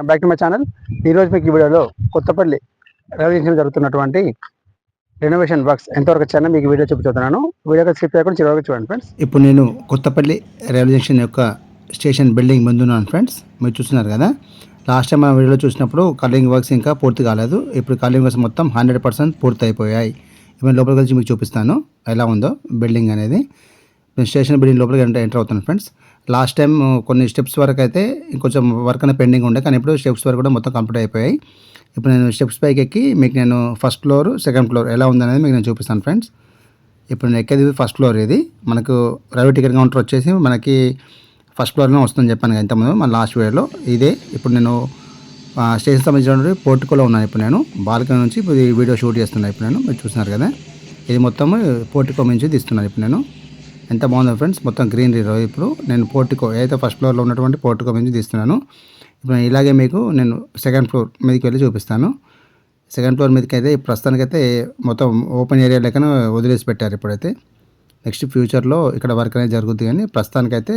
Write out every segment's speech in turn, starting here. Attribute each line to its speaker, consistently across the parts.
Speaker 1: Welcome back to my channel. ఈరోజు మీకు ఈ వీడియోలో కొత్తపల్లి రైల్వే స్టేషన్ జరుగుతున్నటువంటి రెనోవేషన్ వర్క్స్ ఎంతవరకు వచ్చాయో మీకు వీడియో చూపుతున్నాను. వీడియోకి స్కిప్ చేయకుండా చివరికి చూడండి ఫ్రెండ్స్. ఇప్పుడు నేను కొత్తపల్లి రైల్వే స్టేషన్ యొక్క స్టేషన్ బిల్డింగ్ ముందున్నాను ఫ్రెండ్స్. మీరు చూస్తున్నారు కదా, లాస్ట్ టైం మన వీడియోలో చూసినప్పుడు కలరింగ్ వర్క్స్ ఇంకా పూర్తి కాలేదు. ఇప్పుడు కలరింగ్ వర్క్స్ మొత్తం 100% పూర్తి అయిపోయాయి. ఇప్పుడు లోపలికి వచ్చి మీకు చూపిస్తాను ఎలా ఉందో బిల్డింగ్ అనేది. నేను స్టేషన్ బిల్డింగ్ లోపలికి ఎంటర్ అవుతాను ఫ్రెండ్స్. లాస్ట్ టైం కొన్ని స్టెప్స్ వరకు అయితే ఇంకొంచెం వర్క్ అనేది పెండింగ్ ఉండే, కానీ ఇప్పుడు స్టెప్స్ వరకు కూడా మొత్తం కంప్లీట్ అయిపోయాయి. ఇప్పుడు నేను స్టెప్స్ పైకి ఎక్కి మీకు నేను ఫస్ట్ ఫ్లోర్ సెకండ్ ఫ్లోర్ ఎలా ఉందనేది మీకు నేను చూపిస్తాను ఫ్రెండ్స్. ఇప్పుడు నేను ఎక్కేది ఫస్ట్ ఫ్లోర్. ఇది మనకు రైల్వే టికెట్ కౌంటర్ వచ్చేసి మనకి ఫస్ట్ ఫ్లోర్లో వస్తుందని చెప్పాను ఇంతకుముందు మన లాస్ట్ వీడియోలో. ఇదే ఇప్పుడు నేను స్టేషన్ సంబంధించిన పోర్టికోలో ఉన్నాను. ఇప్పుడు నేను బాల్కనీ నుంచి ఇప్పుడు ఈ వీడియో షూట్ చేస్తున్నాను. ఇప్పుడు నేను మీరు చూస్తున్నారు కదా, ఇది మొత్తం పోర్టికో నుంచి తీస్తున్నాను. ఇప్పుడు నేను ఎంత బాగుందో ఫ్రెండ్స్, మొత్తం గ్రీనరీ. ఇప్పుడు నేను పోర్టికో ఏదైతే ఫస్ట్ ఫ్లోర్లో ఉన్నటువంటి పోర్టికో నుంచి తీస్తున్నాను. ఇప్పుడు ఇలాగే మీకు నేను సెకండ్ ఫ్లోర్ మీదకి వెళ్ళి చూపిస్తాను. సెకండ్ ఫ్లోర్ మీదకి అయితే ప్రస్తుతానికైతే మొత్తం ఓపెన్ ఏరియా లెక్కన వదిలేసి పెట్టారు. ఇప్పుడైతే నెక్స్ట్ ఫ్యూచర్లో ఇక్కడ వర్క్ అనేది జరుగుతుంది, కానీ ప్రస్తుతానికైతే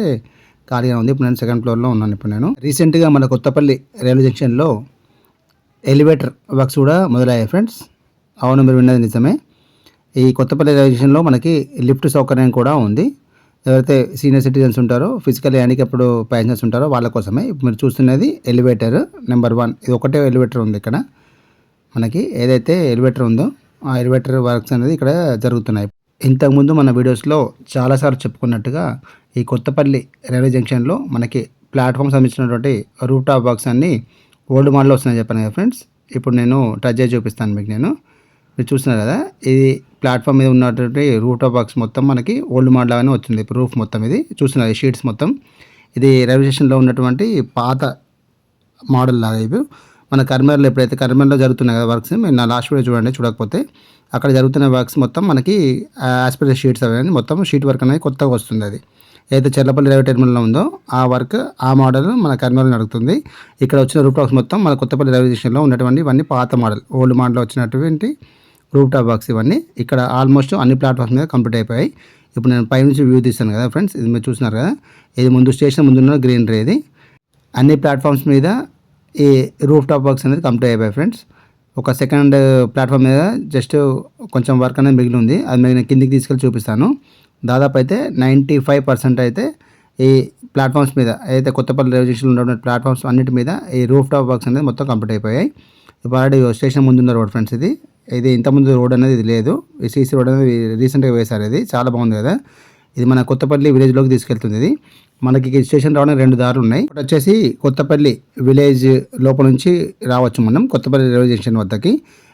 Speaker 1: ఖాళీగా ఉంది. ఇప్పుడు నేను సెకండ్ ఫ్లోర్లో ఉన్నాను. ఇప్పుడు నేను రీసెంట్గా మన కొత్తపల్లి రైల్వే జంక్షన్లో ఎలివేటర్ వర్క్స్ కూడా మొదలయ్యాయి ఫ్రెండ్స్. అవును, మీరు విన్నది నిజమే. ఈ కొత్తపల్లి రైల్వే స్టేషన్లో మనకి లిఫ్ట్ సౌకర్యం కూడా ఉంది. ఎవరైతే సీనియర్ సిటిజన్స్ ఉంటారో, ఫిజికల్లీ హ్యాండిక్యాప్డ్ ప్యాసింజర్స్ ఉంటారో వాళ్ళ కోసమే. ఇప్పుడు మీరు చూస్తున్నది ఎలివేటర్ నెంబర్ 1. ఇది ఒకటే ఎలివేటర్ ఉంది ఇక్కడ. మనకి ఏదైతే ఎలివేటర్ ఉందో ఆ ఎలివేటర్ వర్క్స్ అనేది ఇక్కడ జరుగుతున్నాయి. ఇంతకుముందు మన వీడియోస్లో చాలాసార్లు చెప్పుకున్నట్టుగా ఈ కొత్తపల్లి రైల్వే జంక్షన్లో మనకి ప్లాట్ఫామ్ సంబంధించినటువంటి రూఫ్ టాప్ వర్క్స్ అన్నీ ఓల్డ్ మోడల్లో వస్తున్నాయని చెప్పాను కదా ఫ్రెండ్స్. ఇప్పుడు నేను టచ్ చేసి చూపిస్తాను మీకు. మీరు చూస్తున్నారు కదా, ఇది ప్లాట్ఫామ్ మీద ఉన్నటువంటి రూఫ్ టాప్ వర్క్స్ మొత్తం మనకి ఓల్డ్ మోడల్ లాగానే వచ్చింది. ఇప్పుడు రూఫ్ మొత్తం ఇది చూస్తున్నారు, షీట్స్ మొత్తం. ఇది రైల్వే స్టేషన్లో ఉన్నటువంటి పాత మోడల్ లాగా. ఇవి మన కర్మర్లో ఎప్పుడైతే కర్మర్లో జరుగుతున్నాయి కదా వర్క్స్, మీరు నా లాస్ట్ వీడియో చూడండి చూడకపోతే. అక్కడ జరుగుతున్న వర్క్స్ మొత్తం మనకి యాస్పర్ షీట్స్ అనేది మొత్తం షీట్ వర్క్ అనేది కొత్తగా వస్తుంది. అది ఏదైతే చెర్లపల్లి రైల్వే టెర్మినల్లో ఉందో ఆ వర్క్ ఆ మోడల్ మన కర్మర్లో నడుస్తుంది. ఇక్కడ వచ్చిన రూఫ్ టాప్స్ మొత్తం మన కొత్తపల్లి రైల్వే స్టేషన్లో ఉన్నటువంటి ఇవన్నీ పాత మోడల్ ఓల్డ్ మోడల్లో వచ్చినటువంటి రూఫ్ టాప్ వర్క్స్ ఇవన్నీ. ఇక్కడ ఆల్మోస్ట్ అన్ని ప్లాట్ఫామ్స్ మీద కంప్లీట్ అయిపోయాయి. ఇప్పుడు నేను పైనుంచి వ్యూ తీస్తాను కదా ఫ్రెండ్స్. ఇది మీరు చూస్తున్నారు కదా, ఇది ముందు స్టేషన్ ముందున్న గ్రీనరీ. ఇది అన్ని ప్లాట్ఫామ్స్ మీద ఈ రూఫ్ టాప్ వర్క్స్ అనేది కంప్లీట్ అయిపోయాయి ఫ్రెండ్స్. ఒక సెకండ్ ప్లాట్ఫామ్ మీద జస్ట్ కొంచెం వర్క్ అనేది మిగిలి ఉంది. అది నేను కిందికి తీసుకెళ్ళి చూపిస్తాను. దాదాపు అయితే 95% అయితే ఈ ప్లాట్ఫామ్స్ మీద ఏదైతే కొత్తపల్లి రైల్వే స్టేషన్లో ఉన్నటువంటి ప్లాట్ఫామ్స్ అన్నిటి మీద ఈ రూఫ్ టాప్ వర్క్స్ అనేది మొత్తం కంప్లీట్ అయిపోయాయి. ఇప్పుడు ఆల్రెడీ స్టేషన్ ముందున్న రోడ్ ఫ్రెండ్స్. ఇది ఇంతకుముందు రోడ్ అనేది ఇది లేదు. ఈ సీసీ రోడ్ అనేది రీసెంట్గా వేశారు. ఇది చాలా బాగుంది కదా. ఇది మన కొత్తపల్లి విలేజ్లోకి తీసుకెళ్తుంది. ఇది మనకి స్టేషన్ రావడానికి 2 దారులు ఉన్నాయి. ఒకటి వచ్చేసి కొత్తపల్లి విలేజ్ లోపల నుంచి రావచ్చు మనం కొత్తపల్లి రైల్వే స్టేషన్ వద్దకి.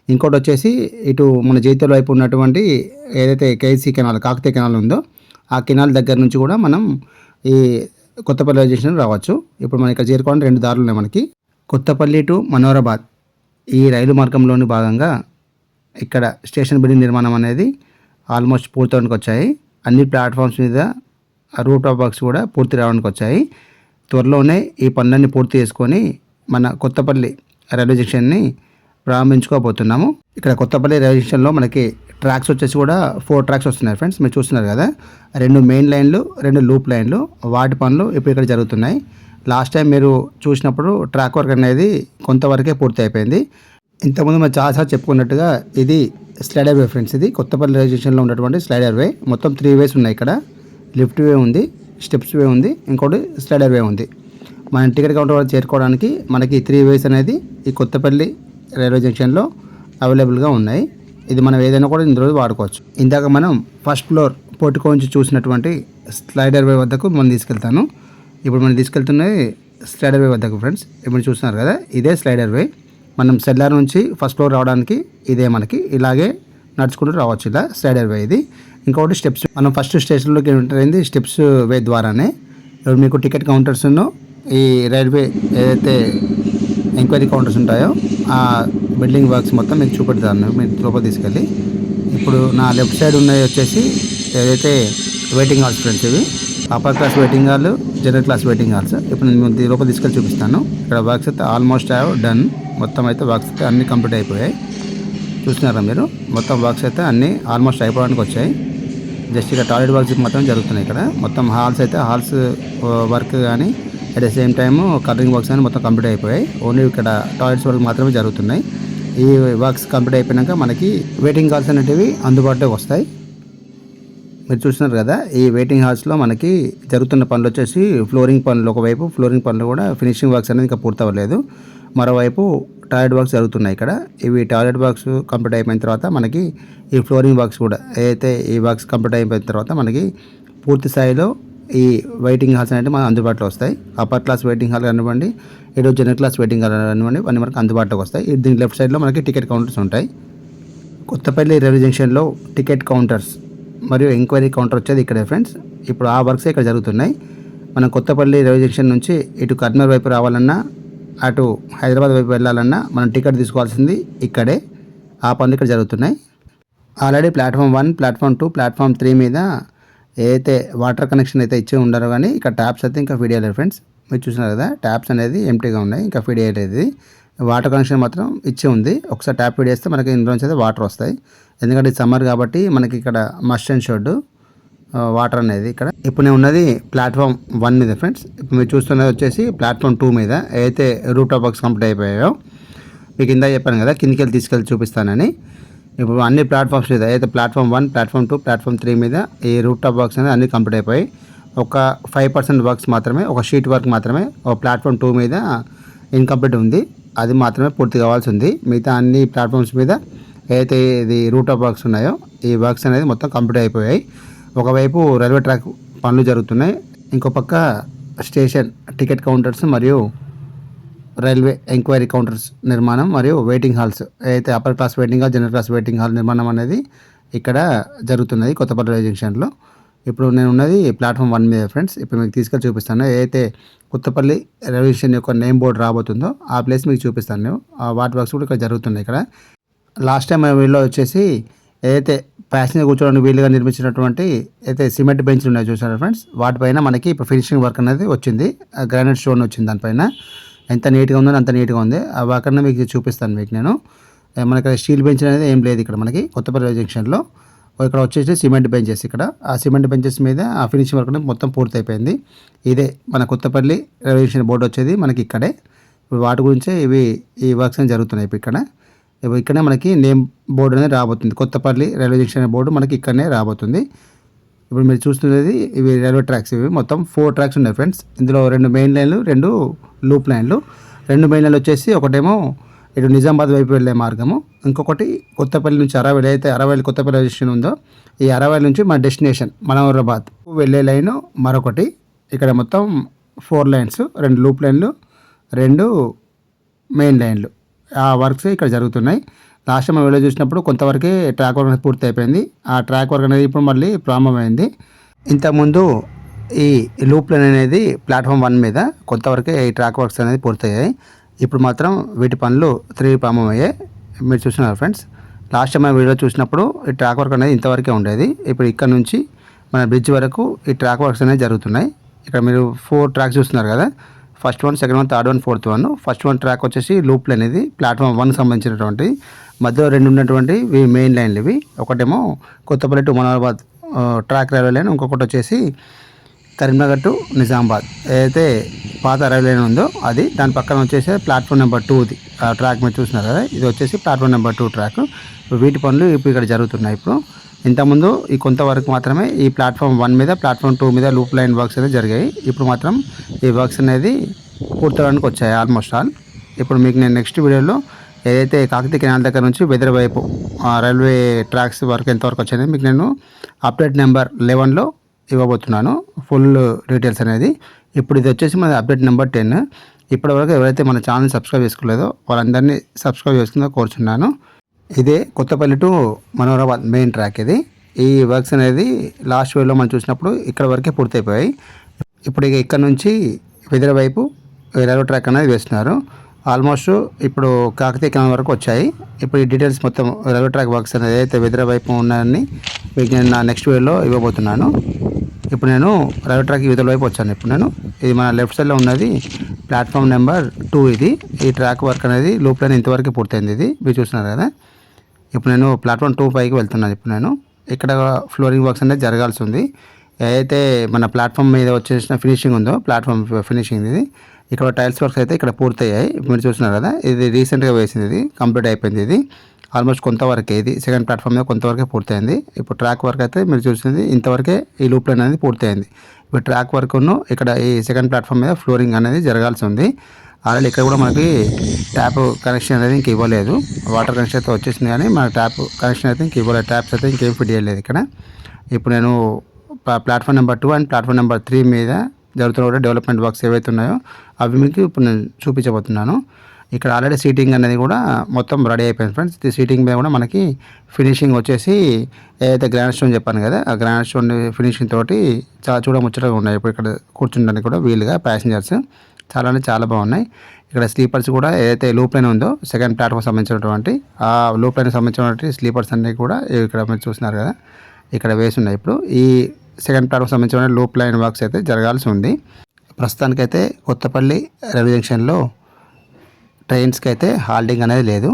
Speaker 1: ఇంకోటి వచ్చేసి ఇటు మన జైతల్ వైపు ఉన్నటువంటి ఏదైతే కేసీ కెనాల్ కాకతీయ కెనాల్ ఉందో ఆ కెనాల్ దగ్గర నుంచి కూడా మనం ఈ కొత్తపల్లి రైల్వే స్టేషన్ రావచ్చు. ఇప్పుడు మన ఇక్కడ చేరుకోవడానికి 2 దారులు ఉన్నాయి మనకి. కొత్తపల్లి టు మనోహరాబాద్ ఈ రైలు మార్గంలోని భాగంగా ఇక్కడ స్టేషన్ బిల్డింగ్ నిర్మాణం అనేది ఆల్మోస్ట్ పూర్తవడానికి వచ్చాయి. అన్ని ప్లాట్ఫామ్స్ మీద రూఫ్ టాప్ వర్క్స్ కూడా పూర్తి రావడానికి వచ్చాయి. త్వరలోనే ఈ పనులన్నీ పూర్తి చేసుకొని మన కొత్తపల్లి రైల్వే జంక్షన్ని ప్రారంభించుకోబోతున్నాము. ఇక్కడ కొత్తపల్లి రైల్వే స్టేషన్లో మనకి ట్రాక్స్ వచ్చేసి కూడా 4 ట్రాక్స్ వస్తున్నాయి ఫ్రెండ్స్. మీరు చూస్తున్నారు కదా, 2 మెయిన్ లైన్లు 2 లూప్ లైన్లు. వాటి పనులు ఇప్పుడు ఇక్కడ జరుగుతున్నాయి. లాస్ట్ టైం మీరు చూసినప్పుడు ట్రాక్ వర్క్ అనేది కొంతవరకే పూర్తి అయిపోయింది. ఇంతకుముందు మనం చాలాసార్లు చెప్పుకున్నట్టుగా ఇది స్లైడర్ వే ఫ్రెండ్స్. ఇది కొత్తపల్లి రైల్వే స్టేషన్లో ఉన్నటువంటి స్లైడర్ వే. మొత్తం 3 వేస్ ఉన్నాయి ఇక్కడ. లిఫ్ట్ వే ఉంది, స్టెప్స్ వే ఉంది, ఇంకోటి స్లైడర్ వే ఉంది. మన టికెట్ కౌంటర్ వరకు చేరుకోవడానికి మనకి 3 వేస్ అనేది ఈ కొత్తపల్లి రైల్వే జంక్షన్లో అవైలబుల్గా ఉన్నాయి. ఇది మనం ఏదైనా కూడా ఇందులో వాడుకోవచ్చు. ఇందాక మనం ఫస్ట్ ఫ్లోర్ పోర్టికో నుంచి చూసినటువంటి స్లైడర్ వే వద్దకు మనం తీసుకెళ్తాను. ఇప్పుడు మనం తీసుకెళ్తున్నది స్లైడర్ వే వద్దకు ఫ్రెండ్స్. ఇప్పుడు చూస్తున్నారు కదా, ఇదే స్లైడర్ వే. మనం సెల్లార్ నుంచి ఫస్ట్ ఫ్లోర్ రావడానికి ఇదే మనకి ఇలాగే నడుచుకుంటూ రావచ్చు. ఇలా స్లైడర్ వే ఇది. ఇంకొకటి స్టెప్స్. మనం ఫస్ట్ స్టేషన్లోకి ఎంటర్ అయింది స్టెప్స్ వే ద్వారానే. ఇప్పుడు మీకు టికెట్ కౌంటర్స్ ఈ రైల్వే ఏదైతే ఎంక్వైరీ కౌంటర్స్ ఉంటాయో ఆ బిల్డింగ్ వర్క్స్ మొత్తం మీకు చూపెడతాను మీరు లోపల తీసుకెళ్ళి. ఇప్పుడు నా లెఫ్ట్ సైడ్ ఉన్నది వచ్చేసి ఏదైతే వెయిటింగ్ హాల్స్ ఫ్రెండ్స్. ఇవి upper class waiting hall, general class waiting halls. ఇప్పుడు నేను లోపల తీసుకెళ్ళి చూపిస్తాను. ఇక్కడ వర్క్స్ అయితే ఆల్మోస్ట్ డన్. మొత్తం అయితే వర్క్స్ అయితే అన్నీ కంప్లీట్ అయిపోయాయి. చూస్తున్నారా మీరు, మొత్తం వర్క్స్ అయితే అన్నీ ఆల్మోస్ట్ అయిపోవడానికి వచ్చాయి. జస్ట్ ఇక్కడ టాయిలెట్ వర్క్స్ మాత్రం జరుగుతున్నాయి. ఇక్కడ మొత్తం హాల్స్ అయితే వర్క్ కానీ at the same time colouring works అనేది మొత్తం కంప్లీట్ అయిపోయాయి. ఓన్లీ ఇక్కడ టాయిలెట్స్ వరకు మాత్రమే జరుగుతున్నాయి. ఈ వర్క్స్ కంప్లీట్ అయిపోయాక మనకి వెయిటింగ్ హాల్స్ అనేటివి అందుబాటులోకి వస్తాయి. మీరు చూస్తున్నారు కదా, ఈ వెయిటింగ్ హాల్స్లో మనకి జరుగుతున్న పనులు వచ్చేసి ఫ్లోరింగ్ పనులు. ఒకవైపు ఫ్లోరింగ్ పనులు కూడా ఫినిషింగ్ వర్క్స్ అనేది ఇంకా పూర్తవ్వలేదు. మరోవైపు టాయిలెట్ వర్క్స్ జరుగుతున్నాయి ఇక్కడ. ఇవి టాయిలెట్ వర్క్స్ కంప్లీట్ అయిపోయిన తర్వాత మనకి ఈ ఫ్లోరింగ్ వర్క్స్ కూడా ఏదైతే ఈ వర్క్స్ కంప్లీట్ అయిపోయిన తర్వాత మనకి పూర్తి స్థాయిలో ఈ వెయిటింగ్ హాల్స్ అనేవి మన అందుబాటులో వస్తాయి. అప్పర్ క్లాస్ వెయిటింగ్ హాల్ కానివ్వండి, ఈరోజు జనరల్ క్లాస్ వెయిటింగ్ హాల్ కానివ్వండి, అన్ని మనకు అందుబాటులోకి వస్తాయి. దీని లెఫ్ట్ సైడ్లో మనకి టికెట్ కౌంటర్స్ ఉంటాయి. కొత్తపల్లి రైల్వే జంక్షన్లో టికెట్ కౌంటర్స్ మరియు ఎంక్వైరీ కౌంటర్ వచ్చేది ఇక్కడే ఫ్రెండ్స్. ఇప్పుడు ఆ వర్క్సే ఇక్కడ జరుగుతున్నాయి. మనం కొత్తపల్లి రైల్వే జంక్షన్ నుంచి ఇటు కర్నూలు వైపు రావాలన్నా, అటు హైదరాబాద్ వైపు వెళ్ళాలన్నా మనం టికెట్ తీసుకోవాల్సింది ఇక్కడే. ఆ పనులు ఇక్కడ జరుగుతున్నాయి. ఆల్రెడీ ప్లాట్ఫామ్ 1, ప్లాట్ఫామ్ 2, ప్లాట్ఫామ్ 3 మీద ఏదైతే వాటర్ కనెక్షన్ అయితే ఇచ్చి ఉండారో కానీ ఇక్కడ ట్యాప్స్ అయితే ఇంకా ఫీడ్ చేయలేదు ఫ్రెండ్స్. మీరు చూసినారు కదా, ట్యాప్స్ అనేది ఎంటీగా ఉన్నాయి, ఇంకా ఫీడ్ చేయలేదు. వాటర్ కనెక్షన్ మాత్రం ఇచ్చి ఉంది. ఒకసారి ట్యాప్ ఫీడ్ చేస్తే మనకి ఇందులోంచి అయితే వాటర్ వస్తాయి. ఎందుకంటే ఇది సమ్మర్ కాబట్టి మనకి ఇక్కడ మస్ట్ అండ్ షుడ్ వాటర్ అనేది ఇక్కడ. ఇప్పుడు నేను ఉన్నది ప్లాట్ఫామ్ 1 మీద ఫ్రెండ్స్. ఇప్పుడు మీరు చూస్తున్నది వచ్చేసి ప్లాట్ఫామ్ 2 మీద ఏదైతే రూట్ టాప్ వర్క్స్ కంప్లీట్ అయిపోయాయో మీకు ఇందా చెప్పాను కదా, కిందికి వెళ్ళి తీసుకెళ్ళి చూపిస్తానని. ఇప్పుడు అన్ని ప్లాట్ఫామ్స్ మీద అయితే ప్లాట్ఫామ్ 1, ప్లాట్ఫామ్ 2, ప్లాట్ఫామ్ 3 మీద ఈ రూట్ టాప్ వర్క్స్ అనేది అన్ని కంప్లీట్ అయిపోయి ఒక 5% వర్క్స్ మాత్రమే, ఒక షీట్ వర్క్ మాత్రమే ఒక ప్లాట్ఫామ్ 2 మీద ఇన్కంప్లీట్ ఉంది. అది మాత్రమే పూర్తి కావాల్సి ఉంది. మిగతా అన్ని ప్లాట్ఫామ్స్ మీద ఏదైతే ఇది రూట్ టాప్ వర్క్స్ ఉన్నాయో ఈ వర్క్స్ అనేది మొత్తం కంప్లీట్ అయిపోయాయి. ఒకవైపు రైల్వే ట్రాక్ పనులు జరుగుతున్నాయి, ఇంకో పక్క స్టేషన్ టికెట్ కౌంటర్స్ మరియు రైల్వే ఎంక్వైరీ కౌంటర్స్ నిర్మాణం మరియు వెయిటింగ్ హాల్స్ ఏదైతే upper class waiting hall, general class waiting hall నిర్మాణం అనేది ఇక్కడ జరుగుతున్నది కొత్తపల్లి రైల్వే జంక్షన్లో. ఇప్పుడు నేను ఉన్నది ప్లాట్ఫామ్ 1 మీద ఫ్రెండ్స్. ఇప్పుడు మీకు తీసుకెళ్ళి చూపిస్తాను. ఏదైతే కొత్తపల్లి రైల్వే స్టేషన్ యొక్క నేమ్ బోర్డు రాబోతుందో ఆ ప్లేస్ మీకు చూపిస్తాను. వాటి వర్క్స్ కూడా ఇక్కడ జరుగుతున్నాయి. ఇక్కడ లాస్ట్ టైం వీళ్ళు వచ్చేసి ఏదైతే ప్యాసింజర్ కూర్చోడానికి వీలుగా నిర్మించినటువంటి అయితే సిమెంట్ బెంచ్లు ఉన్నాయి చూసారు ఫ్రెండ్స్, వాటిపైన మనకి ఇప్పుడు ఫినిషింగ్ వర్క్ అనేది వచ్చింది. గ్రానైట్ స్టోన్ వచ్చింది దానిపైన. ఎంత నీట్గా ఉందో అంత నీట్గా ఉంది. ఆ వర్క్ అనేది మీకు చూపిస్తాను. మీకు నేను మనకి స్టీల్ బెంచ్ అనేది ఏం లేదు ఇక్కడ మనకి కొత్తపల్లి రైల్వే జంక్షన్లో. ఇక్కడ వచ్చేసి సిమెంట్ బెంచెస్. ఇక్కడ ఆ సిమెంట్ బెంచెస్ మీద ఆ ఫినిషింగ్ వర్క్ అనేది మొత్తం పూర్తి అయిపోయింది. ఇదే మన కొత్తపల్లి రైల్వే జంక్షన్ బోర్డు వచ్చేది మనకి ఇక్కడే. ఇప్పుడు వాటి గురించే ఈ వర్క్స్ అనేవి జరుగుతున్నాయి. ఇప్పుడు ఇక్కడనే మనకి నేమ్ బోర్డు అనేది రాబోతుంది. కొత్తపల్లి రైల్వే జంక్షన్ బోర్డు మనకి ఇక్కడనే రాబోతుంది. ఇప్పుడు మీరు చూస్తున్నది ఇవి రైల్వే ట్రాక్స్. ఇవి మొత్తం 4 ట్రాక్స్ ఉన్నాయి ఫ్రెండ్స్. ఇందులో 2 మెయిన్ లైన్లు, 2 లూప్ లైన్లు. 2 మెయిన్ లైన్లు వచ్చేసి ఒకటేమో ఇటు నిజామాబాద్ వైపు వెళ్ళే మార్గము, ఇంకొకటి కొత్తపల్లి నుంచి అరవైలు అయితే అరవైలు కొత్తపల్లి రైల్వే స్టేషన్ ఉందో ఈ అరవైల నుంచి మన డెస్టినేషన్ మనోహరాబాద్ వెళ్ళే లైను మరొకటి. ఇక్కడ మొత్తం 4 లైన్స్, 2 లూప్ లైన్లు, 2 మెయిన్ లైన్లు. ఆ వర్క్స్ ఇక్కడ జరుగుతున్నాయి. లాస్ట్ టైం వీడియో చూసినప్పుడు కొంతవరకే ట్రాక్ వర్క్ అనేది పూర్తి అయిపోయింది. ఆ ట్రాక్ వర్క్ అనేది ఇప్పుడు మళ్ళీ ప్రారంభమైంది. ఇంతకుముందు ఈ లూప్ లైన్ అనేది ప్లాట్ఫామ్ 1 మీద కొంతవరకే ఈ ట్రాక్ వర్క్స్ అనేది పూర్తయ్యాయి. ఇప్పుడు మాత్రం వీటి పనులు 3 ప్రారంభమయ్యాయి. మీరు చూస్తున్నారు ఫ్రెండ్స్. లాస్ట్ టైం వీడియో చూసినప్పుడు ఈ ట్రాక్ వర్క్ అనేది ఇంతవరకే ఉండేది. ఇప్పుడు ఇక్కడ నుంచి మన బ్రిడ్జ్ వరకు ఈ ట్రాక్ వర్క్స్ అనేవి జరుగుతున్నాయి. ఇక్కడ మీరు 4 ట్రాక్స్ చూస్తున్నారు కదా, first 1, second 1, third 1, fourth 1. First 1 track వచ్చేసి లూప్ లైన్ ఇది ప్లాట్ఫామ్ 1 సంబంధించినటువంటి. మధ్యలో 2 ఉన్నటువంటి మెయిన్ లైన్లు ఇవి. ఒకటేమో Kothapalli to Manoharabad track railway line, ఇంకొకటి వచ్చేసి కరీంనగర్ టు నిజామాబాద్ ఏదైతే పాత రైల్వే లైన్ ఉందో అది. దాని పక్కన వచ్చేసి ప్లాట్ఫామ్ నెంబర్ 2ది ఆ ట్రాక్ మీరు చూస్తున్నారు కదా, ఇది వచ్చేసి ప్లాట్ఫామ్ నెంబర్ 2 ట్రాక్. వీటి పనులు ఇప్పుడు ఇక్కడ జరుగుతున్నాయి. ఇప్పుడు ఇంతకుముందు ఈ కొంతవరకు మాత్రమే ఈ ప్లాట్ఫామ్ 1 మీద, ప్లాట్ఫామ్ 2 మీద లూప్ లైన్ వర్క్స్ అనేది జరిగాయి. ఇప్పుడు మాత్రం ఈ వర్క్స్ అనేది పూర్తవడానికి వచ్చాయి ఆల్మోస్ట్ ఆల్. ఇప్పుడు మీకు నేను నెక్స్ట్ వీడియోలో ఏదైతే కాకతీయ కెనాల్ దగ్గర నుంచి వెదర్ వైపు రైల్వే ట్రాక్స్ వర్క్ ఎంతవరకు వచ్చాయని మీకు నేను అప్డేట్ నెంబర్ 11లో ఇవ్వబోతున్నాను ఫుల్ డీటెయిల్స్ అనేది. ఇప్పుడు ఇది వచ్చేసి మన అప్డేట్ నెంబర్ 10. ఇప్పటివరకు ఎవరైతే మన ఛానల్ సబ్స్క్రైబ్ చేసుకోలేదో వాళ్ళందరినీ సబ్స్క్రైబ్ చేసుకుందో కోరుచున్నాను. ఇదే Kothapalli to Manoharabad main track ఇది. ఈ వర్క్స్ అనేది లాస్ట్ వీడియోలో మనం చూసినప్పుడు ఇక్కడ వరకే పూర్తయిపోయాయి. ఇప్పుడు ఇక ఇక్కడ నుంచి వెదర్ వైపు రైల్వే ట్రాక్ అనేది వేస్తున్నారు. ఆల్మోస్ట్ ఇప్పుడు కాకతీయ కెనాల్ వరకు వచ్చాయి. ఇప్పుడు ఈ డీటెయిల్స్ మొత్తం రైల్వే ట్రాక్ వర్క్స్ అనేది ఏదైతే వెదర్ వైపు ఉన్నాయని మీకు నేను నా నెక్స్ట్ వీడియోలో ఇవ్వబోతున్నాను. ఇప్పుడు నేను రైల్వే ట్రాక్ యువతల వైపు వచ్చాను. ఇప్పుడు నేను ఇది మన లెఫ్ట్ సైడ్లో ఉన్నది ప్లాట్ఫామ్ నెంబర్ 2 ఇది. ఈ ట్రాక్ వర్క్ అనేది లూప్ లైన్ ఇంతవరకు పూర్తయింది. ఇది మీరు చూస్తున్నారు కదా. ఇప్పుడు నేను ప్లాట్ఫామ్ 2 పైకి వెళ్తున్నాను. ఇప్పుడు నేను ఇక్కడ ఫ్లోరింగ్ వర్క్స్ అనేది జరగాల్సి ఉంది. ఏదైతే మన ప్లాట్ఫామ్ మీద వచ్చేసిన ఫినిషింగ్ ఉందో ప్లాట్ఫామ్ ఫినిషింగ్ ఇది ఇక్కడ టైల్స్ వర్క్స్ అయితే ఇక్కడ పూర్తయ్యాయి. మీరు చూస్తున్నారు కదా, ఇది రీసెంట్గా వేసింది, ఇది కంప్లీట్ అయిపోయింది. ఇది ఆల్మోస్ట్ కొంతవరకే, ఇది సెకండ్ ప్లాట్ఫామ్ మీద కొంతవరకే పూర్తయింది. ఇప్పుడు ట్రాక్ వర్క్ అయితే మీరు చూసింది ఇంతవరకే ఈ లూప్ లైన్ అనేది పూర్తయింది. ఇప్పుడు ట్రాక్ వర్క్ను ఇక్కడ ఈ సెకండ్ ప్లాట్ఫామ్ మీద ఫ్లోరింగ్ అనేది జరగాల్సి ఉంది. ఆల్రెడీ ఇక్కడ కూడా మనకి ట్యాప్ కనెక్షన్ అనేది ఇంక ఇవ్వలేదు. వాటర్ కనెక్షన్ అయితే వచ్చేసింది కానీ మన ట్యాప్ కనెక్షన్ అయితే ఇంక ఇవ్వలేదు. ట్యాప్స్ అయితే ఇంకేం ఫిట్ చేయలేదు ఇక్కడ. ఇప్పుడు నేను platform number 2 and platform number 3 మీద జరుగుతున్న కూడా డెవలప్మెంట్ వర్క్స్ ఏవైతే ఉన్నాయో అవి మీకు ఇప్పుడు నేను చూపించబోతున్నాను. ఇక్కడ ఆల్రెడీ సీటింగ్ అనేది కూడా మొత్తం రెడీ అయిపోయింది ఫ్రెండ్స్. ఈ సీటింగ్ మీద కూడా మనకి ఫినిషింగ్ వచ్చేసి ఏదైతే గ్రానైట్ స్టోన్ చెప్పాను కదా, ఆ గ్రానైట్ స్టోన్ ఫినిషింగ్ తోటి చాలా చూడముచ్చటగా ఉన్నాయి. ఇప్పుడు ఇక్కడ కూర్చుండడానికి కూడా వీలుగా ప్యాసింజర్స్ చాలా అంటే చాలా బాగున్నాయి. ఇక్కడ స్లీపర్స్ కూడా ఏదైతే లూప్ లైన్ ఉందో సెకండ్ ప్లాట్ఫామ్ సంబంధించినటువంటి ఆ లూప్ లైన్ సంబంధించినటువంటి స్లీపర్స్ అన్నీ కూడా ఇక్కడ మీరు చూస్తున్నారు కదా, ఇక్కడ వేసి ఉన్నాయి. ఇప్పుడు ఈ సెకండ్ ప్లాట్ఫామ్ సంబంధించిన లూప్ లైన్ వర్క్స్ అయితే జరగాల్సి ఉంది. ప్రస్తుతానికైతే కొత్తపల్లి రైల్వే జంక్షన్లో ట్రైన్స్కి అయితే హాల్టింగ్ అనేది లేదు.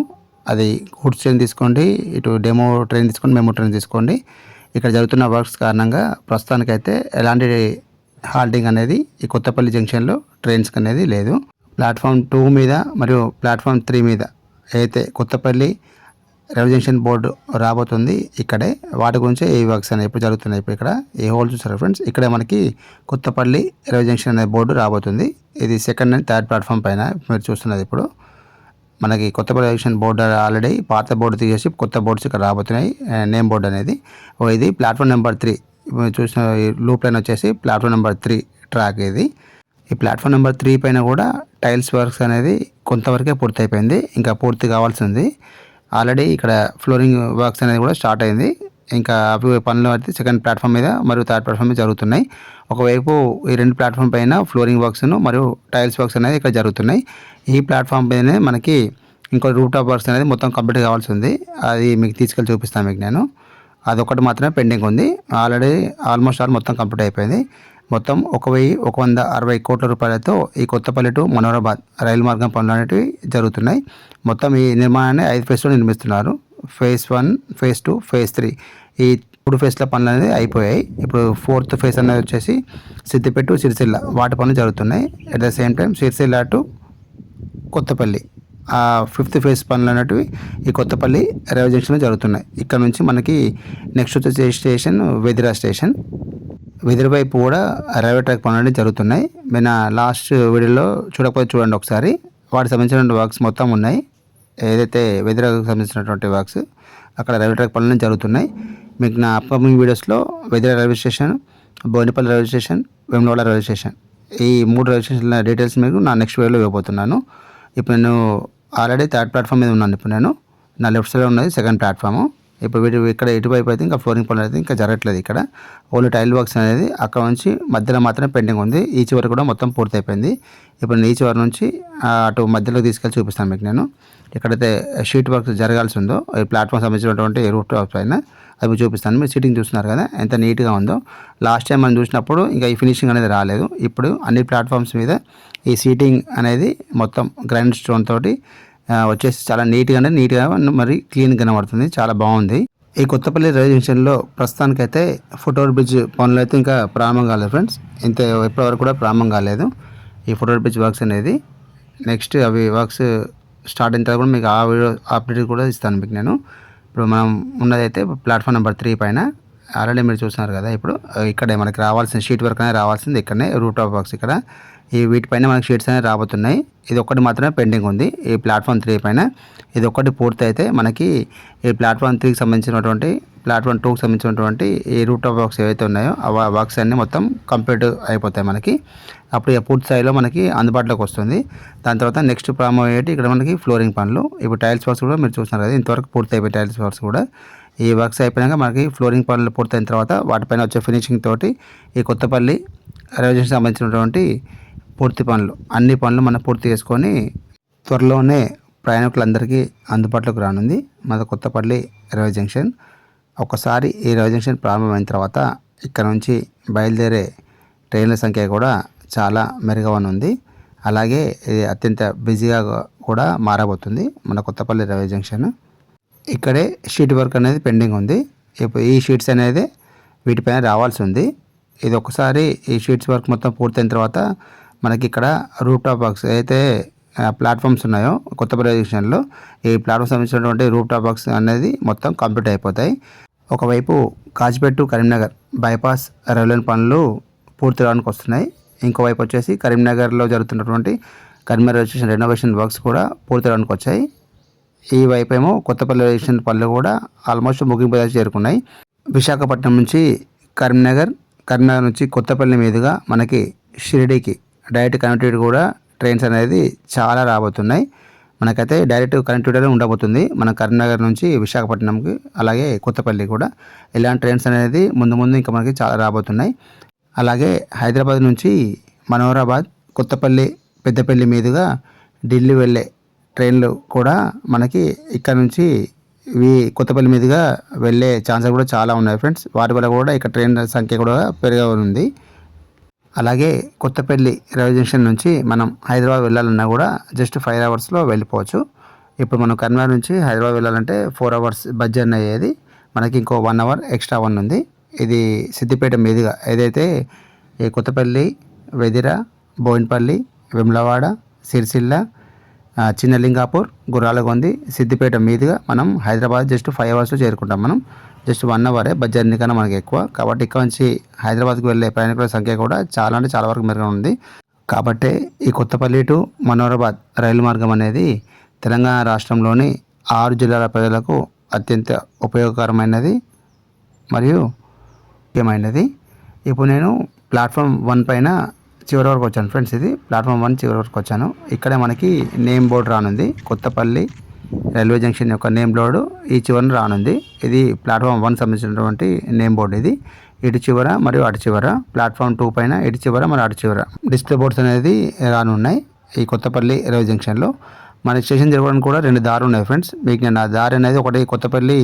Speaker 1: అది గూడ్స్ ట్రైన్ తీసుకోండి, ఇటు డెమో ట్రైన్ తీసుకోండి, మెమో ట్రైన్ తీసుకోండి. ఇక్కడ జరుగుతున్న వర్క్స్ కారణంగా ప్రస్తుతానికైతే ఎలాంటి హాల్టింగ్ అనేది ఈ కొత్తపల్లి జంక్షన్లో ట్రైన్స్కి అనేది లేదు. ప్లాట్ఫామ్ 2 మీద మరియు ప్లాట్ఫామ్ 3 మీద అయితే కొత్తపల్లి రైల్వే జంక్షన్ బోర్డు రాబోతుంది. ఇక్కడే వాటి గురించి ఈ వర్క్స్ అనేవి ఇప్పుడు జరుగుతున్నాయి. ఇప్పుడు ఇక్కడ ఏ హోల్ చూసారు ఫ్రెండ్స్, ఇక్కడే మనకి కొత్తపల్లి రైల్వే జంక్షన్ అనే బోర్డు రాబోతుంది. ఇది సెకండ్ అండ్ థర్డ్ ప్లాట్ఫామ్ పైన మీరు చూస్తున్నది. ఇప్పుడు మనకి Kothapalli railway junction board already పాత బోర్డు తీసేసి కొత్త బోర్డ్స్ ఇక్కడ రాబోతున్నాయి. నేమ్ బోర్డు అనేది ఇది ప్లాట్ఫామ్ నెంబర్ 3 చూసిన లూప్ లైన్ వచ్చేసి ప్లాట్ఫామ్ నెంబర్ 3 ట్రాక్ ఇది. ఈ ప్లాట్ఫామ్ నెంబర్ 3 పైన కూడా టైల్స్ వర్క్స్ అనేది కొంతవరకే పూర్తి అయిపోయింది, ఇంకా పూర్తి కావాల్సి ఉంది. ఆల్రెడీ ఇక్కడ ఫ్లోరింగ్ వర్క్స్ అనేది కూడా స్టార్ట్ అయింది. ఇంకా అవి పనులు అయితే సెకండ్ ప్లాట్ఫామ్ మీద మరియు థర్డ్ ప్లాట్ఫామ్ మీద జరుగుతున్నాయి. ఒకవైపు ఈ రెండు ప్లాట్ఫామ్ పైన ఫ్లోరింగ్ వర్క్స్ను మరియు టైల్స్ వర్క్స్ అనేది ఇక్కడ జరుగుతున్నాయి. ఈ ప్లాట్ఫామ్ పైన మనకి ఇంకో రూట్ టాప్ వర్క్స్ అనేది మొత్తం కంప్లీట్ కావాల్సి ఉంది. అది మీకు తీసుకెళ్ళి చూపిస్తాను మీకు నేను. అదొకటి మాత్రమే పెండింగ్ ఉంది. ఆల్రెడీ ఆల్మోస్ట్ మొత్తం కంప్లీట్ అయిపోయింది. మొత్తం 1,160 కోట్ల రూపాయలతో ఈ కొత్తపల్లి టు మనోహరాబాద్ రైలు మార్గం పనులు అనేవి జరుగుతున్నాయి. మొత్తం ఈ నిర్మాణాన్ని 5 ఫేజ్లో నిర్మిస్తున్నారు. ఫేజ్ 1, ఫేజ్ 2, ఫేజ్ 3 ఈ 3 ఫేజ్ల పనులు అనేది అయిపోయాయి. ఇప్పుడు 4th ఫేజ్ అనేది వచ్చేసి సిద్దిపేట సిరిసిల్ల వాటి పనులు జరుగుతున్నాయి. At the same time Sircilla to Kothapalli 5th phase పనులు అనేటివి ఈ కొత్తపల్లి రైల్వే జంక్షన్లో జరుగుతున్నాయి. ఇక్కడ నుంచి మనకి నెక్స్ట్ వచ్చే స్టేషన్ వెదిరా స్టేషన్. వెదిరి వైపు కూడా రైల్వే ట్రాక్ పనులు అనేవి జరుగుతున్నాయి. నేను లాస్ట్ వీడియోలో చూడకపోతే చూడండి ఒకసారి. వాటికి సంబంధించిన వర్క్స్ మొత్తం ఉన్నాయి. ఏదైతే వెదిరకు సంబంధించినటువంటి వర్క్స్ అక్కడ రైల్వే ట్రాక్ పనులు జరుగుతున్నాయి. మీకు నా అప్కమింగ్ వీడియోస్లో Vedira railway station, Boinapalli railway station, Vemulawada railway station ఈ 3 రైల్వే స్టేషన్ల డీటెయిల్స్ మీకు నా నెక్స్ట్ వీడియోలో ఇవ్వబోతున్నాను. ఇప్పుడు నేను ఆల్రెడీ థర్డ్ ప్లాట్ఫామ్ మీద ఉన్నాను. ఇప్పుడు నేను నా లెఫ్ట్ సైడ్లో ఉన్నది సెకండ్ ప్లాట్ఫామ్. ఇప్పుడు వీటి ఇక్కడ ఇటువైపు అయితే ఇంకా ఫ్లోరింగ్ పనులు అయితే ఇంకా జరగట్లేదు. ఇక్కడ ఓన్లీ టైల్ వర్క్స్ అనేది అక్కడ నుంచి మధ్యలో మాత్రమే పెండింగ్ ఉంది. ఈ చివరి కూడా మొత్తం పూర్తి అయిపోయింది. ఇప్పుడు ఈ చివరి నుంచి అటు మధ్యలో తీసుకెళ్ళి చూపిస్తాను మీకు నేను. ఎక్కడైతే షీట్ వర్క్ జరగాల్సి ఉందో ఈ ప్లాట్ఫామ్ సంబంధించినటువంటి రూట్ టాప్ పైన అది చూపిస్తాను. మీరు సీటింగ్ చూస్తున్నారు కదా ఎంత నీట్గా ఉందో. లాస్ట్ టైం మనం చూసినప్పుడు ఇంకా ఈ ఫినిషింగ్ అనేది రాలేదు. ఇప్పుడు అన్ని ప్లాట్ఫామ్స్ మీద ఈ సీటింగ్ అనేది మొత్తం గ్రైండ్ స్టోన్ తోటి వచ్చేసి చాలా నీట్గా మరి క్లీన్గా కనబడుతుంది. చాలా బాగుంది. ఈ కొత్తపల్లి రైల్వే జంక్షన్లో ప్రస్తుతానికైతే ఫుట్ఓవర్ బ్రిడ్జ్ పనులు అయితే ఇంకా ప్రారంభం కాలేదు ఫ్రెండ్స్. ఇప్పటివరకు కూడా ప్రారంభం కాలేదు ఈ ఫుట్ఓవర్ బ్రిడ్జ్ వర్క్స్ అనేది. నెక్స్ట్ అవి వర్క్స్ స్టార్ట్ అయిన తర్వాత కూడా మీకు ఆ వీడియో అప్డేట్ కూడా ఇస్తాను మీకు నేను. ఇప్పుడు మనం ఉన్నదైతే ప్లాట్ఫామ్ నెంబర్ 3 పైన ఆల్రెడీ మీరు చూస్తున్నారు కదా. ఇప్పుడు ఇక్కడే మనకి రావాల్సిన షీట్ వర్క్ అనేది రావాల్సింది. ఇక్కడనే రూట్ ఆఫ్ వర్క్స్ ఇక్కడ ఈ వీటిపైన మనకి షీట్స్ అనేవి రాబోతున్నాయి. ఇది ఒక్కటి మాత్రమే పెండింగ్ ఉంది ఈ ప్లాట్ఫామ్ 3 పైన. ఇది ఒక్కటి పూర్తి అయితే మనకి ఈ ప్లాట్ఫామ్ 3కి సంబంధించినటువంటి ప్లాట్ఫామ్ 2కి సంబంధించినటువంటి ఈ రూట్ ఆఫ్ వర్క్స్ ఏవైతే ఉన్నాయో ఆ వర్క్స్ అన్నీ మొత్తం కంప్లీట్ అయిపోతాయి మనకి. అప్పుడు ఇక పూర్తి స్థాయిలో మనకి అందుబాటులోకి వస్తుంది. దాని తర్వాత నెక్స్ట్ ప్రారంభం అయ్యేటి ఇక్కడ మనకి ఫ్లోరింగ్ పనులు. ఇప్పుడు టైల్స్ వర్క్స్ కూడా మీరు చూస్తున్నారు కదా, ఇంతవరకు పూర్తి అయిపోయి టైల్స్ వర్క్స్ కూడా. ఈ వర్క్స్ అయిపోయాక మనకి ఫ్లోరింగ్ పనులు పూర్తయిన తర్వాత వాటిపైన వచ్చే ఫినిషింగ్ తోటి ఈ కొత్తపల్లి రైల్వే జంక్షన్కి సంబంధించినటువంటి పూర్తి పనులు అన్ని పనులు మనం పూర్తి చేసుకొని త్వరలోనే ప్రయాణికులందరికీ అందుబాటులోకి రానుంది మన కొత్తపల్లి రైల్వే జంక్షన్. ఒకసారి ఈ రైల్వే జంక్షన్ ప్రారంభమైన తర్వాత ఇక్కడ నుంచి బయలుదేరే ట్రైన్ల సంఖ్య కూడా చాలా మెరుగవనుంది. అలాగే ఇది అత్యంత బిజీగా కూడా మారబోతుంది మన కొత్తపల్లి రైల్వే జంక్షన్. ఇక్కడే షీట్ వర్క్ అనేది పెండింగ్ ఉంది. ఇప్పుడు ఈ షీట్స్ అనేది వీటిపైన రావాల్సి ఉంది. ఇది ఒకసారి ఈ షీట్స్ వర్క్ మొత్తం పూర్తయిన తర్వాత మనకి ఇక్కడ రూఫ్ టాప్ బాక్స్ ఏదైతే ప్లాట్ఫామ్స్ ఉన్నాయో కొత్తపల్లి రైల్వే స్టేషన్లో ఈ ప్లాట్ఫామ్ సంబంధించినటువంటి రూఫ్ టాప్ బాక్స్ అనేది మొత్తం కంప్లీట్ అయిపోతాయి. ఒకవైపు Kazipet to Karimnagar bypass railway పనులు పూర్తి రావడానికి వస్తున్నాయి. ఇంకోవైపు వచ్చేసి కరీంనగర్లో జరుగుతున్నటువంటి Karimnagar railway station renovation works కూడా పూర్తి రావడానికి వచ్చాయి. ఈ వైపు ఏమో కొత్తపల్లి రైల్వే స్టేషన్ పనులు కూడా ఆల్మోస్ట్ ముగింపు దశ చేరుకున్నాయి. విశాఖపట్నం నుంచి కరీంనగర్, కరీంనగర్ నుంచి కొత్తపల్లి మీదుగా మనకి షిరిడీకి డైరెక్ట్ కనెక్టివిటీ కూడా ట్రైన్స్ అనేది చాలా రాబోతున్నాయి. మనకైతే డైరెక్ట్ కనెక్టివిటీ ఉండబోతుంది మన కరీంనగర్ నుంచి విశాఖపట్నంకి, అలాగే కొత్తపల్లి కూడా ఇలాంటి ట్రైన్స్ అనేది ముందు ఇంకా మనకి చాలా రాబోతున్నాయి. అలాగే హైదరాబాద్ నుంచి మనోహరాబాద్, కొత్తపల్లి, పెద్దపల్లి మీదుగా ఢిల్లీ వెళ్ళే ట్రైన్లు కూడా మనకి ఇక్కడ నుంచి కొత్తపల్లి మీదుగా వెళ్ళే ఛాన్సెస్ కూడా చాలా ఉన్నాయి ఫ్రెండ్స్. వాటి వల్ల కూడా ఇక్కడ ట్రైన్ సంఖ్య కూడా పెరగనుంది. అలాగే కొత్తపల్లి రైల్వే జంక్షన్ నుంచి మనం హైదరాబాద్ వెళ్ళాలన్నా కూడా జస్ట్ 5 అవర్స్లో వెళ్ళిపోవచ్చు. ఇప్పుడు మనం కరీంనగర్ నుంచి హైదరాబాద్ వెళ్ళాలంటే 4 అవర్స్ బస్ జర్నీ అయ్యేది. మనకి ఇంకో 1 అవర్ ఎక్స్ట్రా ఉంది. ఇది సిద్దిపేట మీదుగా ఏదైతే ఈ కొత్తపల్లి, వెదిర, బోయినపల్లి, వెమ్లవాడ, సిరిసిల్ల, చిన్నలింగాపూర్, గుర్రాలగొంది, సిద్దిపేట మీదుగా మనం హైదరాబాద్ జస్ట్ 5 అవర్స్లో చేరుకుంటాం. మనం జస్ట్ 1 అవరే బస్ జర్నీ కన్నా మనకి ఎక్కువ. కాబట్టి ఇక్కడ నుంచి హైదరాబాద్కి వెళ్ళే ప్రయాణికుల సంఖ్య కూడా చాలా అంటే చాలా వరకు మెరుగ్గా ఉంది. కాబట్టి ఈ కొత్తపల్లి టు మనోహరాబాద్ రైలు మార్గం అనేది తెలంగాణ రాష్ట్రంలోని 6 జిల్లాల ప్రజలకు అత్యంత ఉపయోగకరమైనది మరియు ముఖ్యమైనది. ఇప్పుడు నేను ప్లాట్ఫామ్ 1 పైన చివరి వరకు వచ్చాను ఫ్రెండ్స్. ఇది ప్లాట్ఫామ్ 1 చివరి వరకు వచ్చాను. ఇక్కడే మనకి నేమ్ బోర్డు రానుంది. కొత్తపల్లి రైల్వే జంక్షన్ యొక్క నేమ్ బోర్డు ఈ చివరన రానుంది. ఇది ప్లాట్ఫామ్ 1 సంబంధించినటువంటి నేమ్ బోర్డు. ఇది ఇటు చివర మరియు అటు చివర, ప్లాట్ఫామ్ 2 పైన ఇటు చివర మరియు అటు చివర డిస్ప్లే బోర్డ్స్ అనేది రానున్నాయి ఈ కొత్తపల్లి రైల్వే జంక్షన్లో. మన స్టేషన్ జరగడానికి కూడా 2 దారులు ఉన్నాయి ఫ్రెండ్స్. మీకు నేను ఆ దారి అనేది ఒకటి కొత్తపల్లి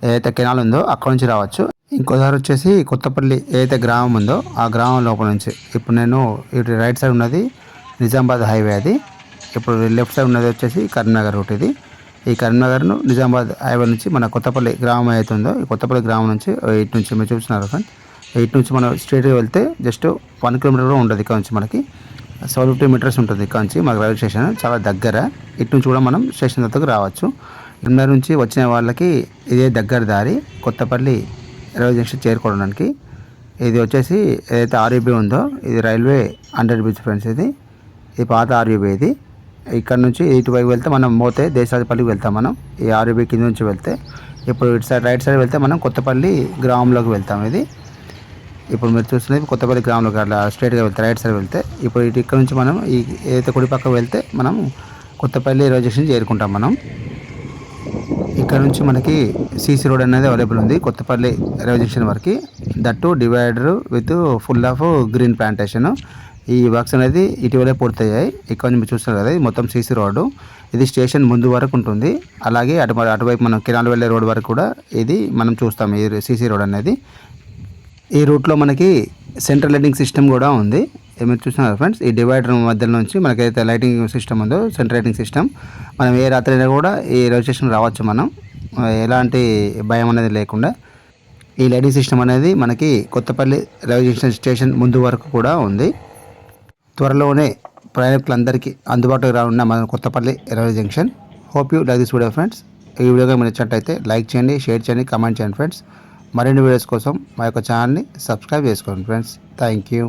Speaker 1: ఏదైతే కెనాల్ ఉందో అక్కడ నుంచి రావచ్చు. ఇంకో దారి వచ్చేసి కొత్తపల్లి ఏదైతే గ్రామం ఉందో ఆ గ్రామం లోపల నుంచి. ఇప్పుడు నేను ఇటు రైట్ సైడ్ ఉన్నది నిజామాబాద్ హైవే, అది ఇప్పుడు లెఫ్ట్ సైడ్ ఉన్నది వచ్చేసి కరీంనగర్ రూట్. ఇది ఈ కరీంనగర్ను నిజామాబాద్ హైవే నుంచి మన కొత్తపల్లి గ్రామం అవుతుందో ఈ కొత్తపల్లి గ్రామం నుంచి ఇటు నుంచి మీరు చూస్తున్నారు ఫ్రెండ్. ఇటు నుంచి మనం స్ట్రైట్గా వెళ్తే జస్ట్ 1 కిలోమీటర్ కూడా ఉంటుంది. ఇక్కడ నుంచి మనకి 750 మీటర్స్ ఉంటుంది. ఇక్కడ నుంచి మనకి రైల్వే స్టేషన్ చాలా దగ్గర. ఇటు నుంచి కూడా మనం స్టేషన్ దగ్గరకు రావచ్చు. కరీంనగర్ నుంచి వచ్చిన వాళ్ళకి ఇదే దగ్గర దారి కొత్తపల్లి రైల్వే జంక్షన్ చేరుకోవడానికి. ఇది వచ్చేసి ఏదైతే ఆర్యూబీ ఉందో ఇది రైల్వే అండర్ బ్రిడ్జ్ ఫ్రెండ్స్. ఇది పాత ఆర్యూబీ. ఇది ఇక్కడ నుంచి ఇటువైపు వెళ్తే మనం మోతే దేశరాజపల్లికి వెళ్తాం. మనం ఈ ఆర్యూబీ కింద నుంచి వెళ్తే ఇప్పుడు ఇటు సైడ్ రైట్ సైడ్ వెళ్తే మనం కొత్తపల్లి గ్రామంలోకి వెళ్తాం. ఇది ఇప్పుడు మీరు చూస్తున్నది కొత్తపల్లి గ్రామంలోకి అట్లా స్ట్రైట్గా వెళ్తే రైట్ సైడ్ వెళ్తే ఇప్పుడు ఇటు ఇక్కడ నుంచి మనం ఈ ఏదైతే కుడి పక్క వెళ్తే మనం కొత్తపల్లి రైల్వే జంక్షన్ చేరుకుంటాం. మనం ఇక్కడ నుంచి మనకి సీసీ రోడ్ అనేది అవైలబుల్ ఉంది కొత్తపల్లి రైల్వే జంక్షన్ వరకు. That divider with full of green plantation. ఈ వర్క్స్ అనేది ఇటీవలే పూర్తయ్యాయి. ఇక్కడ నుంచి మీరు చూస్తారు కదా ఇది మొత్తం సీసీ రోడ్డు. ఇది స్టేషన్ ముందు వరకు ఉంటుంది. అలాగే అటువైపు మనం కెనాల్ వెళ్ళే రోడ్ వరకు కూడా ఇది మనం చూస్తాం ఈ సీసీ రోడ్ అనేది. ఈ రూట్లో మనకి సెంట్రల్ లైటింగ్ సిస్టమ్ కూడా ఉంది. మీరు చూస్తున్నారు ఫ్రెండ్స్. ఈ డివైడర్ మధ్యలో నుంచి మనకైతే లైటింగ్ సిస్టమ్ ఉందో సెంట్రల్ లైటింగ్ సిస్టమ్, మనం ఏ రాత్రి అయినా కూడా ఈ రైల్వే స్టేషన్ రావచ్చు. మనం ఎలాంటి భయం అనేది లేకుండా ఈ లైటింగ్ సిస్టమ్ అనేది మనకి కొత్తపల్లి రైల్వే స్టేషన్ ముందు వరకు కూడా ఉంది. త్వరలోనే ప్రయాణికులందరికీ అందుబాటులో రానున్న మన Kothapalli railway junction. Hope you like this video friends. ఈ వీడియోగా మీరు నచ్చినట్టయితే లైక్ చేయండి, షేర్ చేయండి, కామెంట్ చేయండి ఫ్రెండ్స్. మరిన్ని వీడియోస్ కోసం మా యొక్క ఛానల్ని సబ్స్క్రైబ్ చేసుకోండి ఫ్రెండ్స్. Thank you.